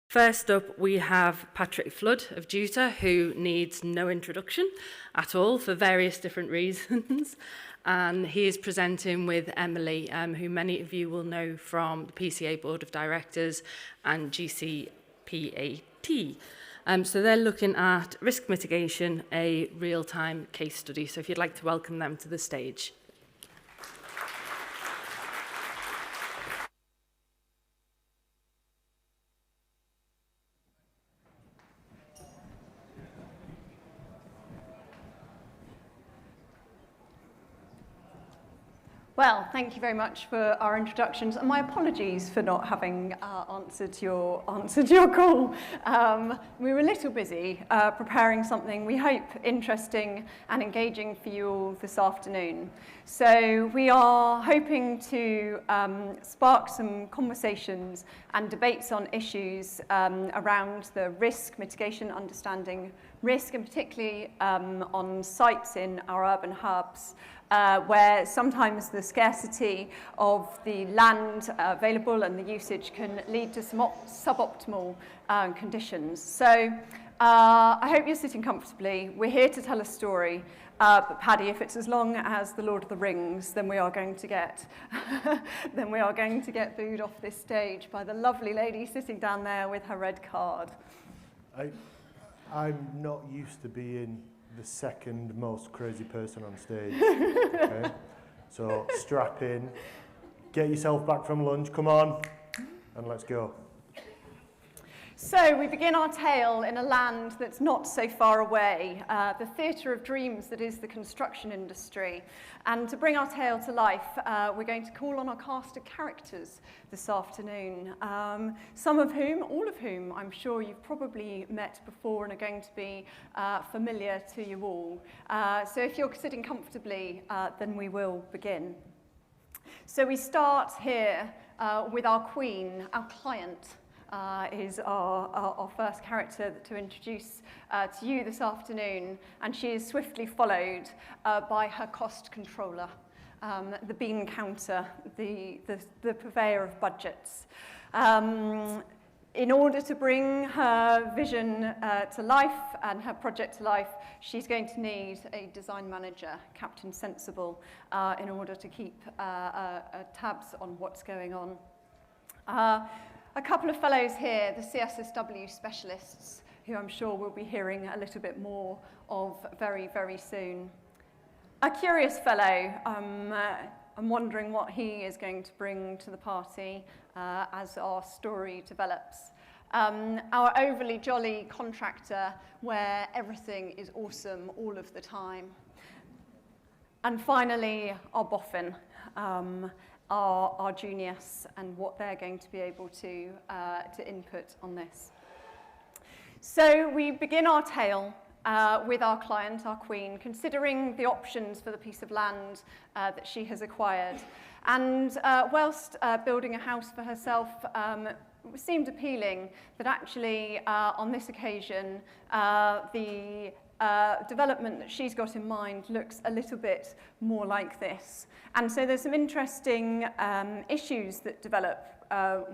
First up, we have Patrick Flood of JUTA, who needs no introduction at all for various different reasons. And he is presenting with Emily, who many of you will know from the PCA Board of Directors and GCPAT. So they're looking at risk mitigation, a real-time case study. So if you'd like to welcome them to the stage. Well, thank you very much for our introductions, and my apologies for not having answered your call. We were a little busy preparing something we hope interesting and engaging for you all this afternoon. So we are hoping to spark some conversations and debates on issues around the risk mitigation, understanding risk, and particularly on sites in our urban hubs, where sometimes the scarcity of the land available and the usage can lead to some suboptimal conditions. So I hope you're sitting comfortably. We're here to tell a story, but Paddy, if it's as long as the Lord of the Rings, then we are going to get booed off this stage by the lovely lady sitting down there with her red card. I'm not used to being the second most crazy person on stage. Okay? So strap in, get yourself back from lunch, come on, and let's go. So we begin our tale in a land that's not so far away, the theatre of dreams that is the construction industry. And to bring our tale to life, we're going to call on our cast of characters this afternoon, some of whom, all of whom, I'm sure you've probably met before and are going to be familiar to you all. So if you're sitting comfortably, then we will begin. So we start here with our queen, our client. Is our first character to introduce to you this afternoon, and she is swiftly followed by her cost controller, the bean counter, the purveyor of budgets. In order to bring her vision to life and her project to life, she's going to need a design manager, Captain Sensible, in order to keep tabs on what's going on. A couple of fellows here, the CSSW specialists, who I'm sure we'll be hearing a little bit more of very, very soon. A curious fellow, I'm wondering what he is going to bring to the party as our story develops. Our overly jolly contractor, where everything is awesome all of the time. And finally, our boffin. Our juniors and what they're going to be able to input on this. So we begin our tale with our client, our queen, considering the options for the piece of land that she has acquired. And whilst building a house for herself seemed appealing, but actually on this occasion the development that she's got in mind looks a little bit more like this. And so there's some interesting issues that develop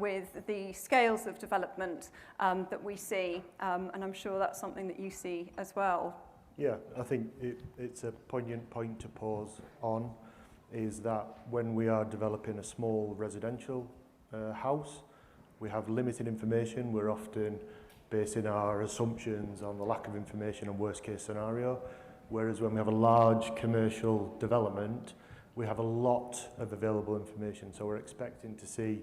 with the scales of development that we see, and I'm sure that's something that you see as well. Yeah, I think it's a poignant point to pause on, is that when we are developing a small residential house, we have limited information. We're often basing our assumptions on the lack of information and worst case scenario, whereas when we have a large commercial development, we have a lot of available information. So we're expecting to see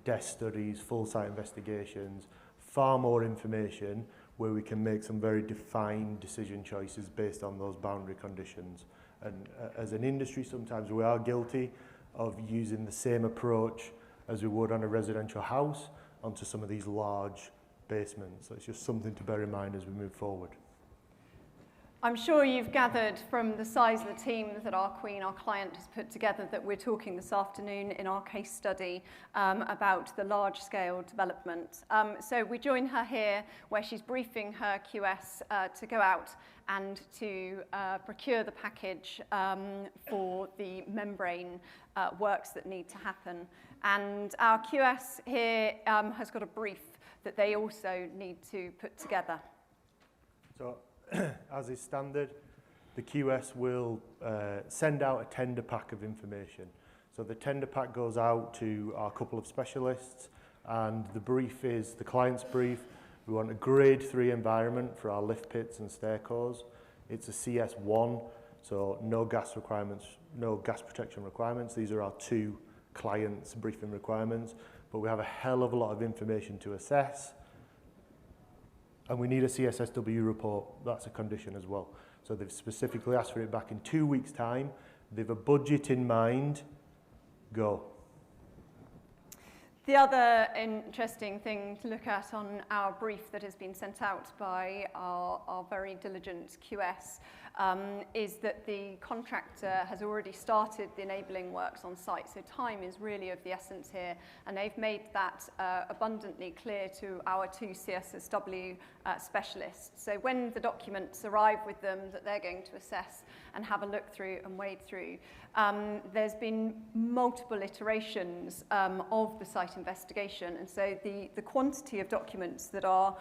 desk studies, full site investigations, far more information where we can make some very defined decision choices based on those boundary conditions. And as an industry, sometimes we are guilty of using the same approach as we would on a residential house onto some of these large basements. So it's just something to bear in mind as we move forward. I'm sure you've gathered from the size of the team that our queen, our client, has put together that we're talking this afternoon in our case study about the large-scale development. So we join her here where she's briefing her QS to go out and to procure the package for the membrane works that need to happen. And our QS here has got a brief that they also need to put together. So, as is standard, the QS will send out a tender pack of information. So the tender pack goes out to our couple of specialists, and the brief is the client's brief. We want a grade 3 environment for our lift pits and stair cores. It's a CS1, so no gas requirements, no gas protection requirements. These are our 2 clients' briefing requirements, but we have a hell of a lot of information to assess, and we need a CSSW report. That's a condition as well. So they've specifically asked for it back in 2 weeks' time. They've a budget in mind. Go. The other interesting thing to look at on our brief that has been sent out by our very diligent QS is that the contractor has already started the enabling works on site. So time is really of the essence here, and they've made that abundantly clear to our 2 CSSW specialists. So when the documents arrive with them that they're going to assess and have a look through and wade through, there's been multiple iterations of the site investigation, and so the quantity of documents that our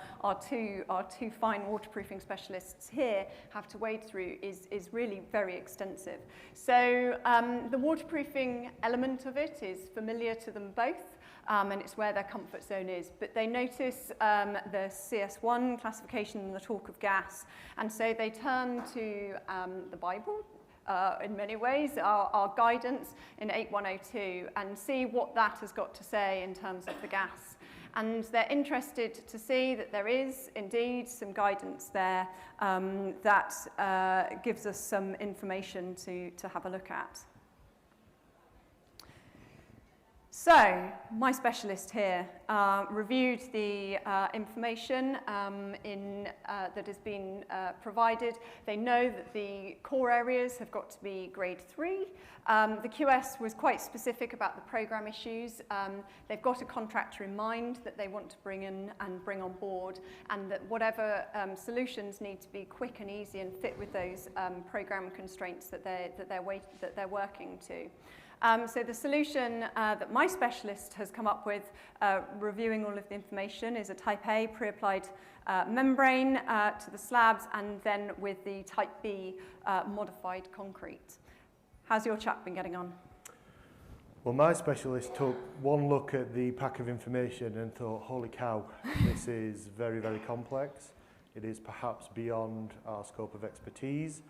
two fine waterproofing specialists here have to wade through is really very extensive. So the waterproofing element of it is familiar to them both, and it's where their comfort zone is. But they notice the CS1 classification and the talk of gas, and so they turn to the Bible, in many ways, our guidance in 8102, and see what that has got to say in terms of the gas. And they're interested to see that there is indeed some guidance there that gives us some information to have a look at. So, my specialist here reviewed the information that has been provided. They know that the core areas have got to be grade 3. The QS was quite specific about the programme issues. They've got a contractor in mind that they want to bring in and bring on board, and that whatever solutions need to be quick and easy and fit with those programme constraints that they're working to. So the solution that my specialist has come up with, reviewing all of the information, is a Type A pre-applied membrane to the slabs, and then with the Type B modified concrete. How's your chap been getting on? Well, my specialist took one look at the pack of information and thought, holy cow, this is very, very complex. It is perhaps beyond our scope of expertise.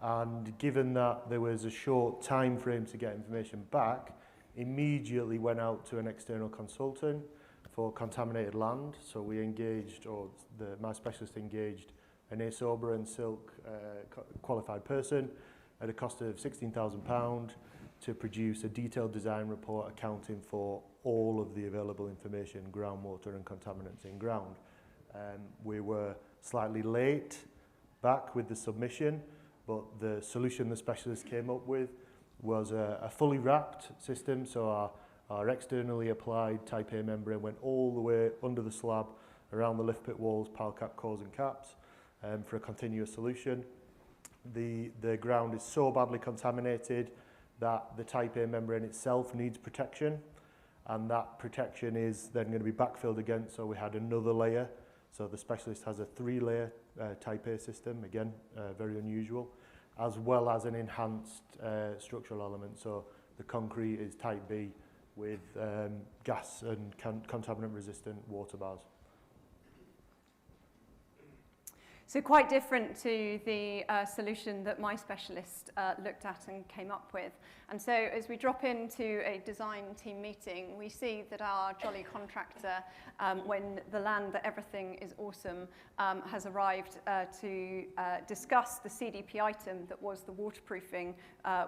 And given that there was a short time frame to get information back, immediately went out to an external consultant for contaminated land. So we engaged, my specialist engaged an ASOBRA and Silk qualified person at a cost of £16,000 to produce a detailed design report accounting for all of the available information, groundwater and contaminants in ground. We were slightly late back with the submission, but the solution the specialist came up with was a fully wrapped system. So our externally applied Type A membrane went all the way under the slab, around the lift pit walls, pile cap, cores and caps, for a continuous solution. The ground is so badly contaminated that the Type A membrane itself needs protection, and that protection is then going to be backfilled again, so we had another layer. So the specialist has a 3-layer Type A system, again, very unusual, as well as an enhanced structural element. So the concrete is Type B with gas and contaminant resistant water bars. So quite different to the solution that my specialist looked at and came up with. And so as we drop into a design team meeting, we see that our jolly contractor, when the land that everything is awesome, has arrived to discuss the CDP item that was the waterproofing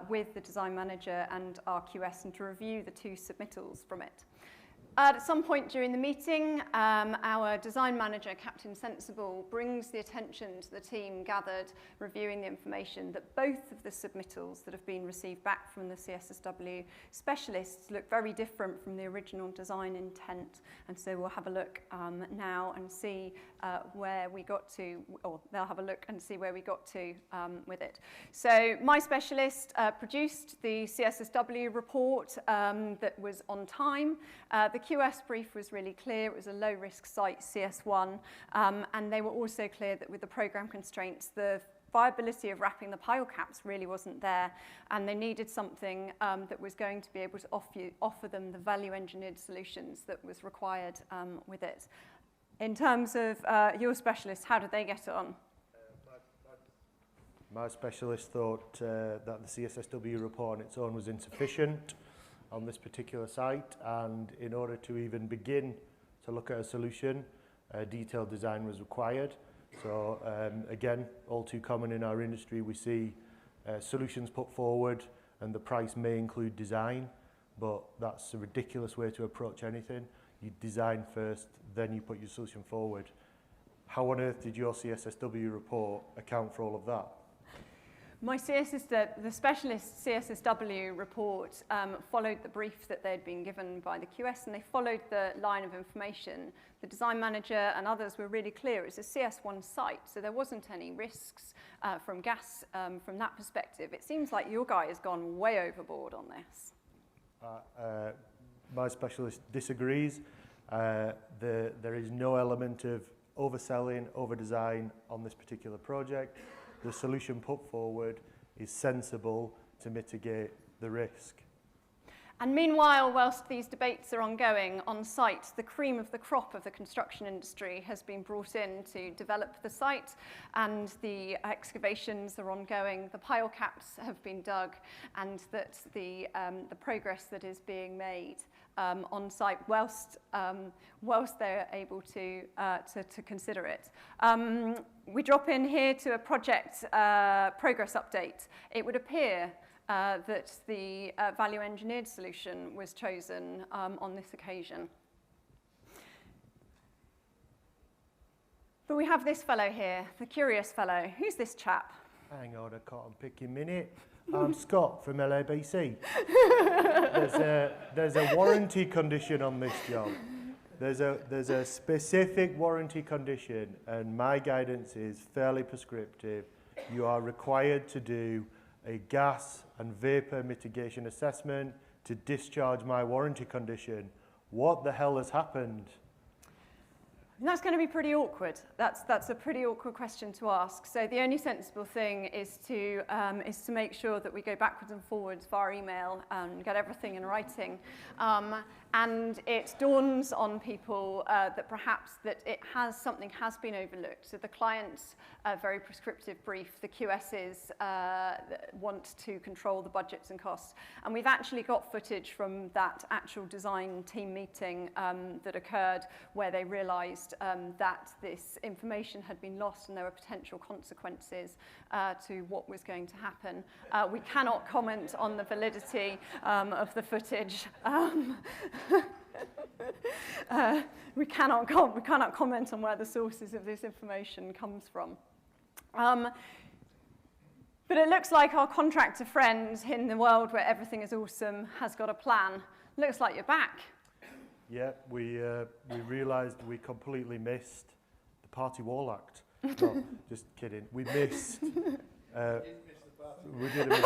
with the design manager and our QS, and to review the 2 submittals from it. At some point during the meeting, our design manager, Captain Sensible, brings the attention to the team gathered reviewing the information that both of the submittals that have been received back from the CSSW specialists look very different from the original design intent. And so we'll have a look now and see where we got to, or they'll have a look and see where we got to with it. So my specialist produced the CSSW report that was on time. The QS brief was really clear. It was a low-risk site, CS1, and they were also clear that with the program constraints, the viability of wrapping the pile caps really wasn't there, and they needed something that was going to be able to offer them the value-engineered solutions that was required with it. In terms of your specialists, how did they get on? My specialist thought that the CSSW report on its own was insufficient on this particular site, and in order to even begin to look at a solution, detailed design was required. So again, all too common in our industry, we see solutions put forward and the price may include design, but that's a ridiculous way to approach anything. You design first, then you put your solution forward. How on earth did your CSSW report account for all of that? My the specialist CSSW report followed the brief that they'd been given by the QS, and they followed the line of information. The design manager and others were really clear. It's a CS1 site, so there wasn't any risks from gas from that perspective. It seems like your guy has gone way overboard on this. My specialist disagrees. There is no element of overselling, overdesign on this particular project. The solution put forward is sensible to mitigate the risk. And meanwhile, whilst these debates are ongoing on site, the cream of the crop of the construction industry has been brought in to develop the site, and the excavations are ongoing. The pile caps have been dug, and that the progress that is being made on site whilst they're able to consider it. We drop in here to a project progress update. It would appear that the value engineered solution was chosen on this occasion. But we have this fellow here, the curious fellow. Who's this chap? Hang on a cotton picking minute. I'm Scott from LABC. There's a warranty condition on this job. There's a specific warranty condition, and my guidance is fairly prescriptive. You are required to do a gas and vapor mitigation assessment to discharge my warranty condition. What the hell has happened? And that's going to be pretty awkward. That's a pretty awkward question to ask. So the only sensible thing is to make sure that we go backwards and forwards via email and get everything in writing. And it dawns on people that perhaps something has been overlooked. So the client's very prescriptive brief, the QSs want to control the budgets and costs. And we've actually got footage from that actual design team meeting that occurred, where they realized that this information had been lost and there were potential consequences to what was going to happen. We cannot comment on the validity of the footage. We cannot comment on where the sources of this information comes from. But it looks like our contractor friend in the world where everything is awesome has got a plan. Looks like you're back. Yeah, we realised we completely missed the Party Wall Act. No, just kidding. We missed. We didn't miss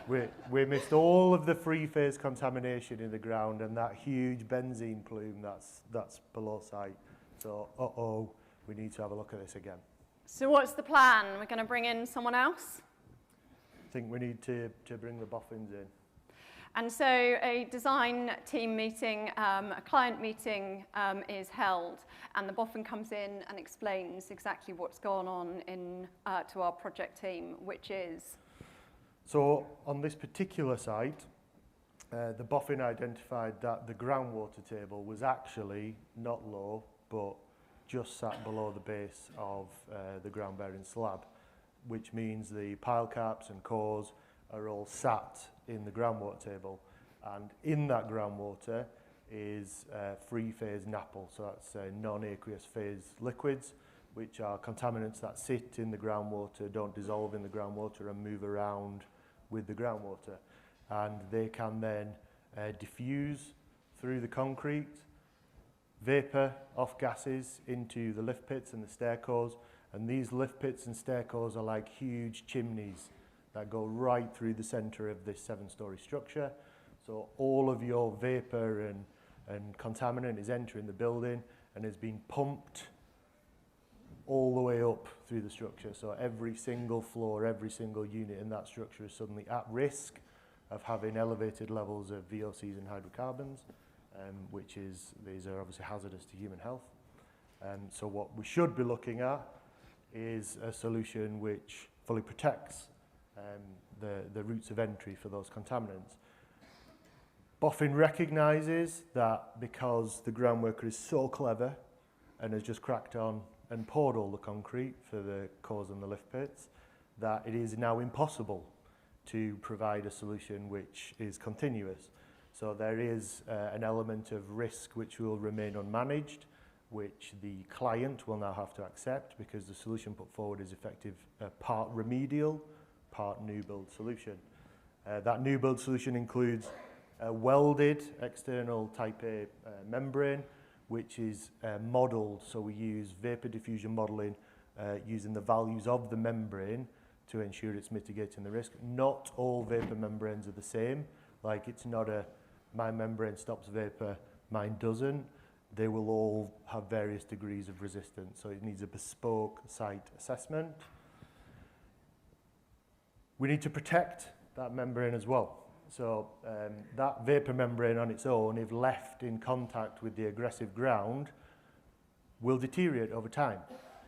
it. We missed all of the free-phase contamination in the ground and that huge benzene plume that's below site. So, we need to have a look at this again. So what's the plan? We're going to bring in someone else? I think we need to bring the boffins in. And so a design team meeting, a client meeting is held, and the boffin comes in and explains exactly what's gone on to our project team, which is? So on this particular site, the boffin identified that the groundwater table was actually not low, but just sat below the base of the ground bearing slab, which means the pile caps and cores are all sat in the groundwater table, and in that groundwater is free-phase NAPL, so that's non-aqueous phase liquids, which are contaminants that sit in the groundwater, don't dissolve in the groundwater and move around with the groundwater, and they can then diffuse through the concrete, vapour off gases into the lift pits and the stair cores, and these lift pits and stair cores are like huge chimneys that go right through the centre of this 7-storey structure. So all of your vapour and and contaminant is entering the building and is being pumped all the way up through the structure. So every single floor, every single unit in that structure is suddenly at risk of having elevated levels of VOCs and hydrocarbons, these are obviously hazardous to human health. So what we should be looking at is a solution which fully protects the routes of entry for those contaminants. Boffin recognises that because the groundworker is so clever and has just cracked on and poured all the concrete for the cores and the lift pits, that it is now impossible to provide a solution which is continuous. So there is an element of risk which will remain unmanaged, which the client will now have to accept because the solution put forward is effective part remedial, part new build solution. That new build solution includes a welded external type A membrane, which is modelled, so we use vapor diffusion modelling using the values of the membrane to ensure it's mitigating the risk. Not all vapor membranes are the same, like it's not my membrane stops vapor, mine doesn't. They will all have various degrees of resistance, so it needs a bespoke site assessment. We need to protect that membrane as well. So that vapor membrane on its own, if left in contact with the aggressive ground, will deteriorate over time.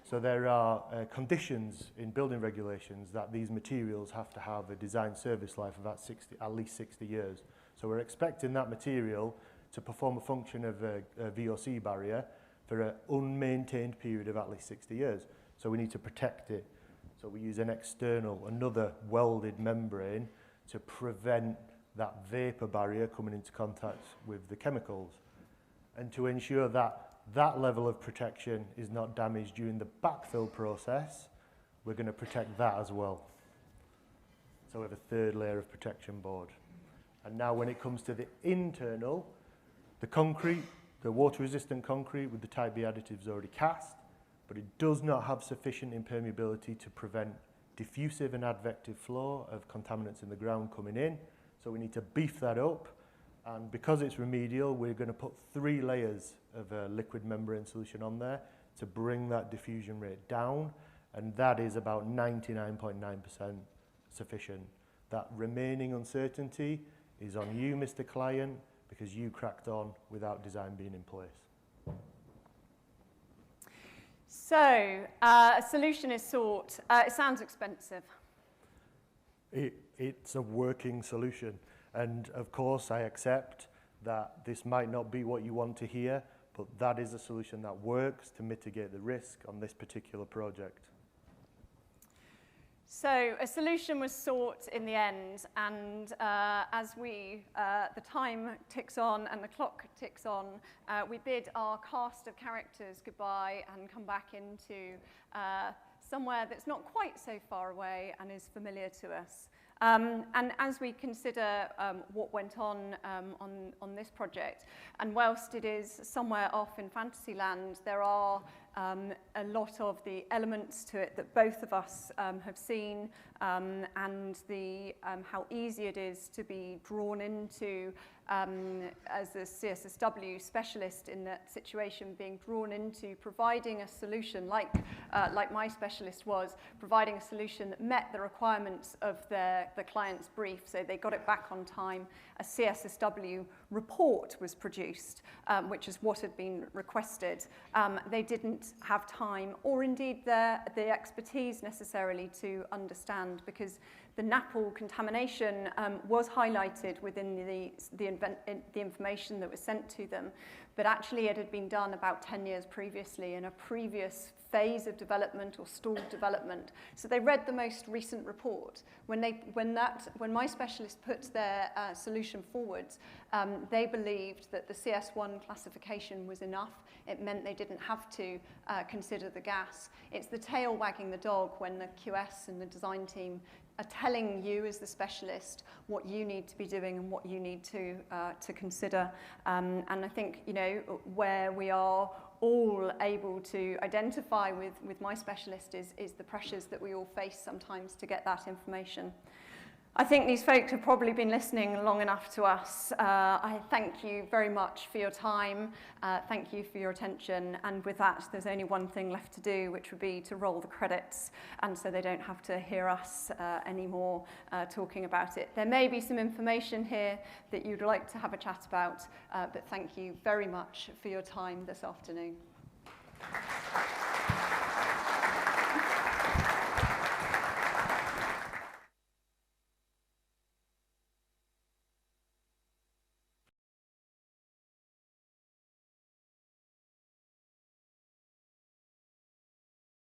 So there are conditions in building regulations that these materials have to have a design service life of at least 60 years. So we're expecting that material to perform a function of a VOC barrier for an unmaintained period of at least 60 years. So we need to protect it. So we use another welded membrane to prevent that vapor barrier coming into contact with the chemicals, and to ensure that that level of protection is not damaged during the backfill process, we're going to protect that as well. So we have a third layer of protection board. And now when it comes to the internal, the concrete, the water-resistant concrete with the Type B additives already cast, but it does not have sufficient impermeability to prevent diffusive and advective flow of contaminants in the ground coming in. So we need to beef that up. And because it's remedial, we're going to put 3 layers of a liquid membrane solution on there to bring that diffusion rate down. And that is about 99.9% sufficient. That remaining uncertainty is on you, Mr. Client, because you cracked on without design being in place. So, a solution is sought. It sounds expensive. It's a working solution. And of course, I accept that this might not be what you want to hear, but that is a solution that works to mitigate the risk on this particular project. So a solution was sought in the end, and as the time ticks on and the clock ticks on, we bid our cast of characters goodbye and come back into somewhere that's not quite so far away and is familiar to us. And as we consider what went on this project, and whilst it is somewhere off in Fantasyland, there are a lot of the elements to it that both of us have seen, and how easy it is to be drawn into, as a CSSW specialist in that situation, being drawn into providing a solution like my specialist was, providing a solution that met the requirements of the client's brief, so they got it back on time. A CSSW report was produced, which is what had been requested. They didn't have time, or indeed the expertise necessarily, to understand, because the NAPL contamination was highlighted within the information that was sent to them, but actually it had been done about 10 years previously in a previous phase of development or stalled development. So they read the most recent report. When my specialist put their solution forwards, they believed that the CS1 classification was enough. It meant they didn't have to consider the gas. It's the tail wagging the dog when the QS and the design team are telling you as the specialist what you need to be doing and what you need to consider. And I think, you know, where we are all able to identify with my specialist is the pressures that we all face sometimes to get that information. I think these folks have probably been listening long enough to us. I thank you very much for your time. Thank you for your attention. And with that, there's only one thing left to do, which would be to roll the credits, and so they don't have to hear us anymore talking about it. There may be some information here that you'd like to have a chat about, but thank you very much for your time this afternoon.